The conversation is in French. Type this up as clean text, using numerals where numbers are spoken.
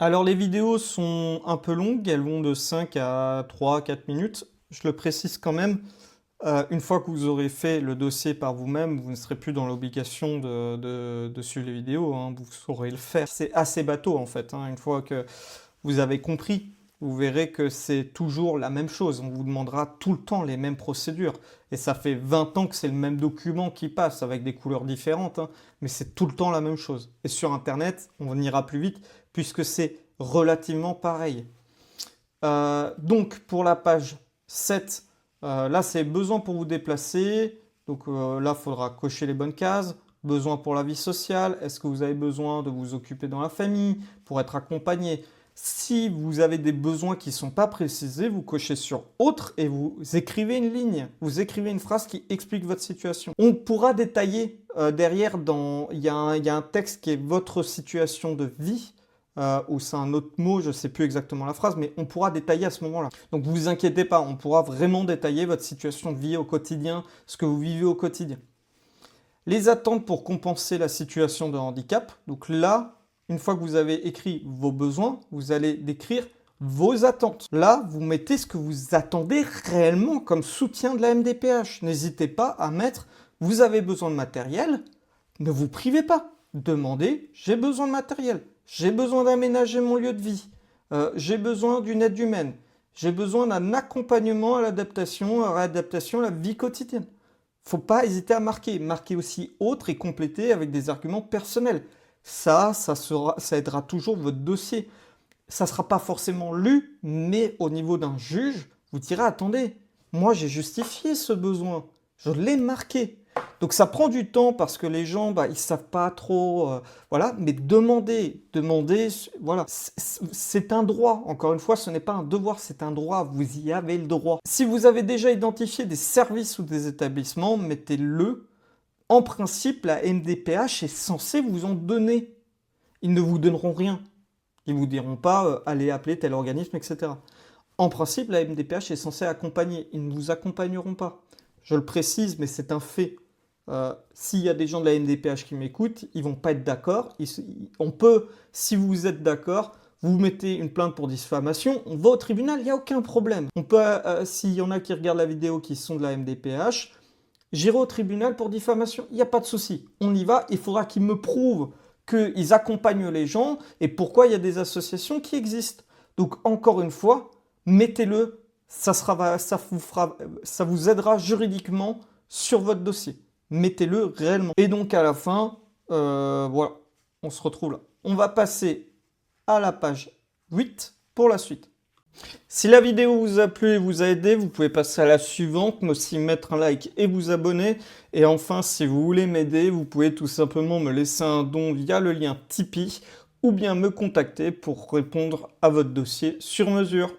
Alors les vidéos sont un peu longues, elles vont de 5 à 3, 4 minutes. Je le précise quand même, une fois que vous aurez fait le dossier par vous-même, vous ne serez plus dans l'obligation de suivre les vidéos, hein, vous saurez le faire. C'est assez bateau en fait, hein. Une fois que vous avez compris, vous verrez que c'est toujours la même chose. On vous demandera tout le temps les mêmes procédures. Et ça fait 20 ans que c'est le même document qui passe avec des couleurs différentes, hein, mais c'est tout le temps la même chose. Et sur Internet, on ira plus vite puisque c'est relativement pareil. Donc pour la page 7, là c'est besoin pour vous déplacer. Donc là, il faudra cocher les bonnes cases. Besoin pour la vie sociale. Est-ce que vous avez besoin de vous occuper dans la famille pour être accompagné? Si vous avez des besoins qui ne sont pas précisés, vous cochez sur autre et vous écrivez une ligne. Vous écrivez une phrase qui explique votre situation. On pourra détailler derrière, il y a un texte qui est votre situation de vie ou c'est un autre mot, je ne sais plus exactement la phrase, mais on pourra détailler à ce moment-là. Donc vous inquiétez pas, on pourra vraiment détailler votre situation de vie au quotidien, ce que vous vivez au quotidien. Les attentes pour compenser la situation de handicap. Donc là, une fois que vous avez écrit vos besoins, vous allez décrire vos attentes. Là, vous mettez ce que vous attendez réellement comme soutien de la MDPH. N'hésitez pas à mettre vous avez besoin de matériel, ne vous privez pas. Demandez j'ai besoin de matériel, j'ai besoin d'aménager mon lieu de vie, j'ai besoin d'une aide humaine, j'ai besoin d'un accompagnement à l'adaptation, à la vie quotidienne. Faut pas hésiter à marquer. Marquer aussi autre et compléter avec des arguments personnels. Ça aidera toujours votre dossier. Ça ne sera pas forcément lu, mais au niveau d'un juge, vous direz, attendez, moi j'ai justifié ce besoin. Je l'ai marqué. Donc ça prend du temps parce que les gens, bah, ils savent pas trop, voilà. Mais demandez, voilà. C'est un droit. Encore une fois, ce n'est pas un devoir, c'est un droit. Vous y avez le droit. Si vous avez déjà identifié des services ou des établissements, mettez-le. En principe, la MDPH est censée vous en donner. Ils ne vous donneront rien. Ils vous diront pas, allez appeler tel organisme, etc. En principe, la MDPH est censée accompagner. Ils ne vous accompagneront pas. Je le précise, mais c'est un fait. S'il y a des gens de la MDPH qui m'écoutent, ils vont pas être d'accord. On peut, si vous êtes d'accord, vous mettez une plainte pour diffamation, on va au tribunal, il n'y a aucun problème. On peut, s'il y en a qui regardent la vidéo qui sont de la MDPH, j'irai au tribunal pour diffamation, il n'y a pas de souci. On y va, il faudra qu'ils me prouvent qu'ils accompagnent les gens et pourquoi il y a des associations qui existent. Donc encore une fois, mettez-le, ça vous aidera juridiquement sur votre dossier. Mettez-le réellement. Et donc à la fin, voilà, on se retrouve là. On va passer à la page 8 pour la suite. Si la vidéo vous a plu et vous a aidé, vous pouvez passer à la suivante, mais aussi mettre un like et vous abonner. Et enfin, si vous voulez m'aider, vous pouvez tout simplement me laisser un don via le lien Tipeee ou bien me contacter pour répondre à votre dossier sur mesure.